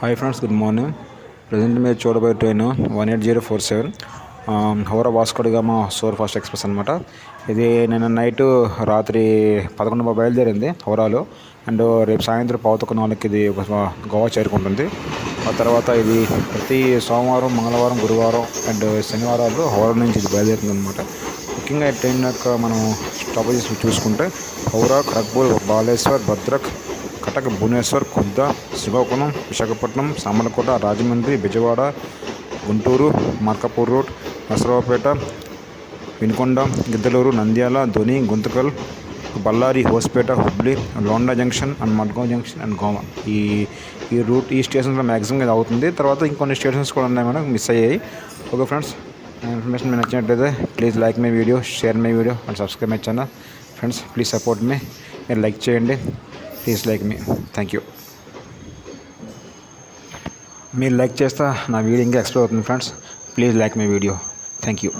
Hi friends, good morning. Present మీరు చూడబోయే train 18047 Howrah Vasco da Gama super fast express అనమాట. ఇది నిన్న నైట్ రాత్రి 11 బయలుదేరింది హౌరాలో. అండ్ రేపు సాయంత్రం 3:45కి ఇది గోవా చేరుకుంటుంది. ఆ తర్వాత ఇది ప్రతి సోమవారం, మంగళవారం, గురువారం అండ్ శనివారాలు హౌరా నుంచి ఇది బయలుదేరుతుంది అనమాట. ముఖ్యంగా ఈ ట్రైన్ యొక్క మనం స్టాపేజెస్ చూసుకుంటే Howrah, Kharagpur, Baleshwar, Bhadrak, Cuttack, Bhubaneswar, Khurda, Srikakulam, Visakhapatnam, Samarlakota, Rajahmundry, Bezawada, Guntur, Markapur road, Narasaraopet, Vinukonda, Giddalur, Nandyal, Dhone, Guntakal, Bellary, Hospet, Hubli, Londa junction and Madgaon junction and Goa. ఈ రూట్ ఈ స్టేషన్స్లో మ్యాక్సిమం ఇది అవుతుంది. తర్వాత ఇంకొన్ని స్టేషన్స్ కూడా ఉన్నాయి మనకు మిస్ అయ్యాయి. ఓకే ఫ్రెండ్స్, ఇన్ఫర్మేషన్ మీకు నచ్చినట్లయితే please like my video, share my video and subscribe my channel. Friends please support me. మీరు లైక్ చేయండి, please like me. Thank you. మీరు లైక్ చేస్తే నా వీడియో ఇంకా ఎక్స్ప్లోర్ అవుతుంది friends. Please like my video. Thank you.